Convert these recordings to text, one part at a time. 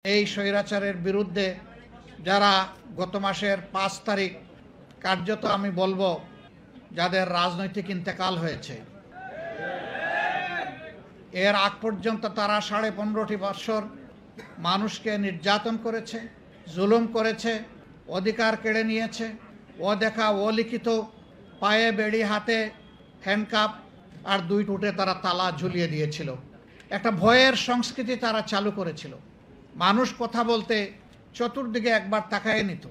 এই স্বৈরাচারের বিরুদ্ধে যারা গত মাসের ৫ তারিখ কার্যত আমি বলবো যাদের রাজনৈতিক ইন্তেকাল হয়েছে, এর আগ পর্যন্ত তারা ১৫.৫ বছর মানুষকে নির্যাতন করেছে, জুলুম করেছে, অধিকার কেড়ে নিয়েছে। অদেখা অলিখিত পায়ে বেড়ি, হাতে হ্যান্ডকাপ আর ২ টুটে তারা তালা ঝুলিয়ে দিয়েছিল। একটা ভয়ের সংস্কৃতি তারা চালু করেছিল। মানুষ কথা বলতে চতুর্দিকে একবার তাকায় নিত,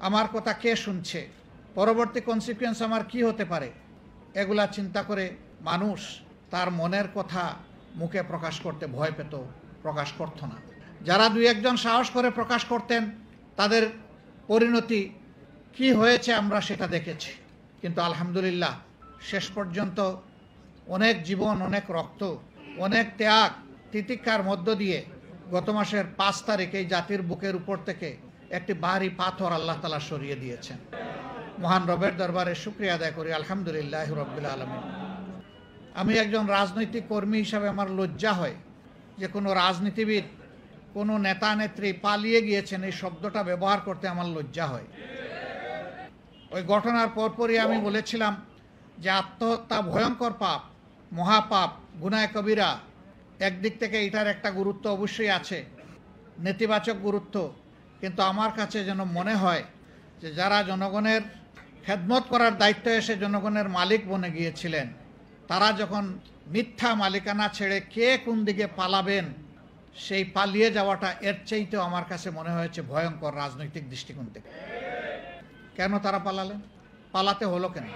আমার কথা কে শুনছে, পরবর্তী কনসিকুয়েন্স আমার কি হতে পারে, এগুলা চিন্তা করে মানুষ তার মনের কথা মুখে প্রকাশ করতে ভয় পেত, প্রকাশ করত না। যারা ২-১ জন সাহস করে প্রকাশ করতেন তাদের পরিণতি কি হয়েছে আমরা সেটা দেখেছি। কিন্তু আলহামদুলিল্লাহ শেষ পর্যন্ত অনেক জীবন, অনেক রক্ত, অনেক ত্যাগ তিতিক্ষার মধ্য দিয়ে গত মাসের ৫ তারিখ এই জাতির বুকের উপর থেকে একটি ভারী পাথর আল্লাহ তাআলা সরিয়ে দিয়েছেন। মহান রবের দরবারে শুকরিয়া আদায় করি, আলহামদুলিল্লাহ রাব্বিল আলামিন। আমি একজন রাজনৈতিক কর্মী হিসাবে আমার লজ্জা হয় যে কোনো রাজনীতিবিদ, কোনো নেতা নেত্রী পালিয়ে গিয়েছেন এই শব্দটা ব্যবহার করতে আমার লজ্জা হয়। ওই ঘটনার পরপরই আমি বলেছিলাম যে আত্মহত্যা ভয়ঙ্কর পাপ, মহাপাপ, গুনাহ কবিরা। একদিক থেকে এটার একটা গুরুত্ব অবশ্যই আছে, নেতিবাচক গুরুত্ব, কিন্তু আমার কাছে যেন মনে হয় যে যারা জনগণের খেদমত করার দায়িত্ব এসে জনগণের মালিক বনে গিয়েছিলেন, তারা যখন মিথ্যা মালিকানা ছেড়ে কে কোন দিকে পালাবেন, সেই পালিয়ে যাওয়াটা এর চাইতেও আমার কাছে মনে হয়েছে ভয়ঙ্কর রাজনৈতিক দৃষ্টিকোণ থেকে। কেন তারা পালালেন? পালাতে হলো কেন?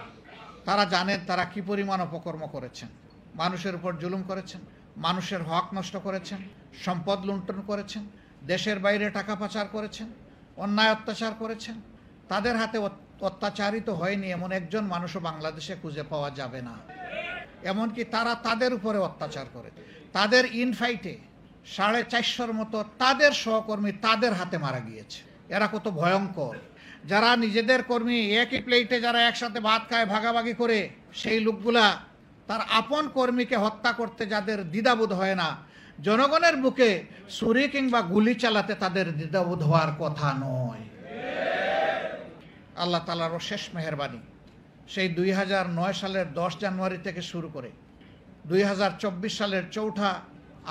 তারা জানেন তারা কি পরিমাণ অপকর্ম করেছেন, মানুষের উপর জুলুম করেছেন, মানুষের হক নষ্ট করেছেন, সম্পদ লুণ্ঠন করেছেন, দেশের বাইরে টাকা পাচার করেছেন, অন্যায় অত্যাচার করেছেন। তাদের হাতে অত্যাচারিত হয়নি এমন একজন মানুষও বাংলাদেশে খুঁজে পাওয়া যাবে না। এমনকি তারা তাদের উপরে অত্যাচার করে, তাদের ইনফাইটে ৪৫০র মতো তাদের সহকর্মী তাদের হাতে মারা গিয়েছে। এরা কত ভয়ঙ্কর! যারা নিজেদের কর্মী, একই প্লেটে যারা একসাথে ভাত খায় ভাগাভাগি করে, সেই লোকগুলা তার আপন কর্মীকে হত্যা করতে যাদের দ্বিধাবোধ হয় না, জনগণের বুকে ছুরি কিংবা গুলি চালাতে তাদের দ্বিধাবোধ হওয়ার কথা নয়। আল্লাহ তাআলারও শেষ মেহেরবানি, সেই ২০০৯ সালের ১০ জানুয়ারি থেকে শুরু করে ২০২৪ সালের ৪ঠা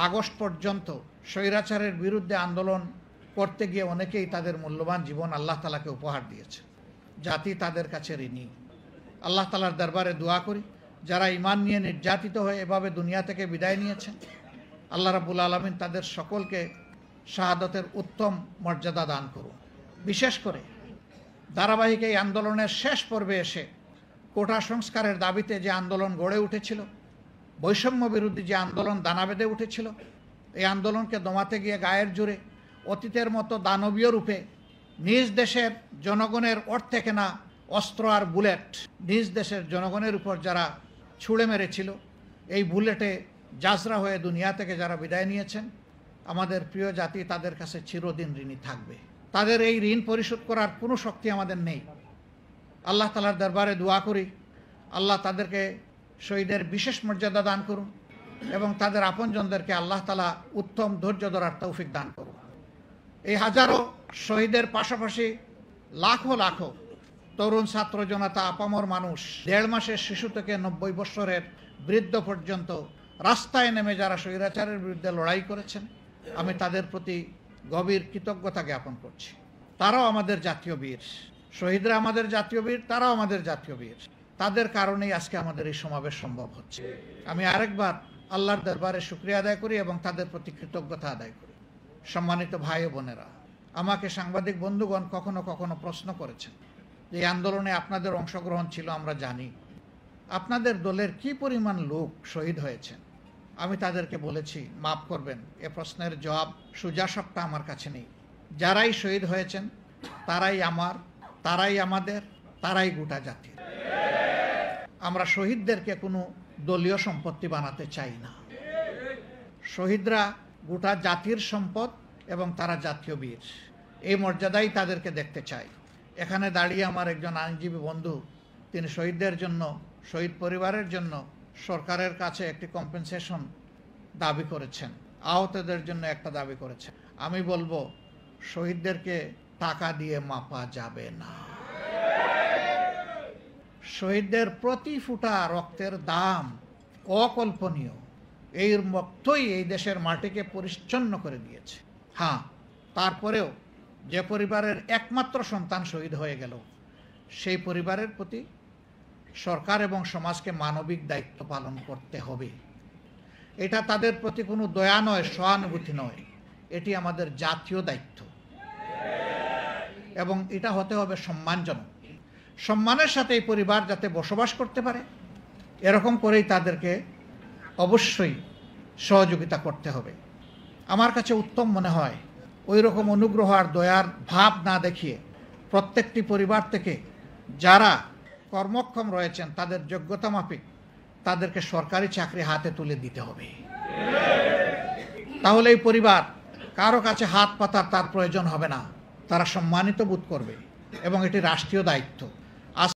আগস্ট পর্যন্ত স্বৈরাচারের বিরুদ্ধে আন্দোলন করতে গিয়ে অনেকেই তাদের মূল্যবান জীবন আল্লাহ তাআলাকে উপহার দিয়েছে। জাতি তাদের কাছে ঋণী। আল্লাহ তাআলার দরবারে দোয়া করি যারা ঈমান নিয়ে নির্যাতিত হয়ে এভাবে দুনিয়া থেকে বিদায় নিয়েছেন, আল্লাহ রাব্বুল আলামিন তাদের সকলকে শাহাদাতের উত্তম মর্যাদা দান করুন। বিশেষ করে ধারাবাহিক এই আন্দোলনের শেষ পর্বে এসে কোটা সংস্কারের দাবিতে যে আন্দোলন গড়ে উঠেছিল, বৈষম্য বিরোধী যে আন্দোলন দানা বেঁধে উঠেছিল, এই আন্দোলনকে দমাতে গিয়ে গায়ের জোরে অতীতের মতো দানবীয় রূপে নিজ দেশের জনগণের অর্থে কেনা অস্ত্র আর বুলেট নিজ দেশের জনগণের উপর যারা ছুঁড়ে মেরেছিল, এই বুলেটে জাজরা হয়ে দুনিয়া থেকে যারা বিদায় নিয়েছেন, আমাদের প্রিয় জাতি তাদের কাছে চিরদিন ঋণী থাকবে। তাদের এই ঋণ পরিশোধ করার কোনো শক্তি আমাদের নেই। আল্লাহ তাআলার দরবারে দোয়া করি আল্লাহ তাদেরকে শহীদের বিশেষ মর্যাদা দান করুন এবং তাদের আপনজনদেরকে আল্লাহ তাআলা উত্তম ধৈর্য ধরার তৌফিক দান করুন। এই হাজারো শহীদের পাশাপাশি লাখো লাখো তরুণ ছাত্র জনতা, আপামর মানুষ, ১.৫ মাসের শিশু থেকে ৯০ বছরের বৃদ্ধ পর্যন্ত রাস্তায় নেমে যারা স্বৈরাচারের বিরুদ্ধে লড়াই করেছেন, আমি তাদের প্রতি গভীর কৃতজ্ঞতা জ্ঞাপন করছি। তারাও আমাদের জাতীয় বীর। শহীদরা আমাদের জাতীয় বীর, তারাও আমাদের জাতীয় বীর। তাদের কারণেই আজকে আমাদের এই সমাবেশ সম্ভব হচ্ছে। আমি আরেকবার আল্লাহর দরবারে শুকরিয়া আদায় করি এবং তাদের প্রতি কৃতজ্ঞতা আদায় করি। সম্মানিত ভাই ও বোনেরা, আমাকে সাংবাদিক বন্ধুগণ কখনো কখনো প্রশ্ন করেছেন যে এই আন্দোলনে আপনাদের অংশগ্রহণ ছিল, আমরা জানি আপনাদের দলের কি পরিমাণ লোক শহীদ হয়েছেন। আমি তাদেরকে বলেছি, মাফ করবেন, এ প্রশ্নের জবাব সোজাসাপটা আমার কাছে নেই। যারাই শহীদ হয়েছেন তারাই আমার, তারাই আমাদের, তারাই গোটা জাতির। আমরা শহীদদেরকে কোনো দলীয় সম্পত্তি বানাতে চাই না। শহীদরা গোটা জাতির সম্পদ এবং তারা জাতীয় বীর, এই মর্যাদাই তাদেরকে দেখতে চাই। এখানে দাঁড়িয়ে আমার একজন আইনজীবী বন্ধু, তিনি শহীদদের জন্য, শহীদ পরিবারের জন্য সরকারের কাছে একটি কম্পেনসেশন দাবি করেছেন, আহতদের জন্য একটা দাবি করেছেন। আমি বলবো শহীদদেরকে টাকা দিয়ে মাপা যাবে না। শহীদদের প্রতি ফোঁটা রক্তের দাম অকল্পনীয়। এই রক্তই এই দেশের মাটিকে পরিচ্ছন্ন করে দিয়েছে। হ্যাঁ, তারপরেও যে পরিবারের একমাত্র সন্তান শহীদ হয়ে গেল, সেই পরিবারের প্রতি সরকার এবং সমাজকে মানবিক দায়িত্ব পালন করতে হবে। এটা তাদের প্রতি কোনো দয়া নয়, সহানুভূতি নয়, এটি আমাদের জাতীয় দায়িত্ব এবং এটা হতে হবে সম্মানজনক। সম্মানের সাথে এই পরিবার যাতে বসবাস করতে পারে, এরকম করেই তাদেরকে অবশ্যই সহযোগিতা করতে হবে। আমার কাছে উত্তম মনে হয় ওই রকম অনুগ্রহ আর দয়ার ভাব না দেখিয়ে প্রত্যেকটি পরিবার থেকে যারা কর্মক্ষম রয়েছেন তাদের যোগ্যতা মাফিক তাদেরকে সরকারি চাকরি হাতে তুলে দিতে হবে। তাহলে এই পরিবার কারো কাছে হাত পাতার তার প্রয়োজন হবে না, তারা সম্মানিত বোধ করবে এবং এটি রাষ্ট্রীয় দায়িত্ব।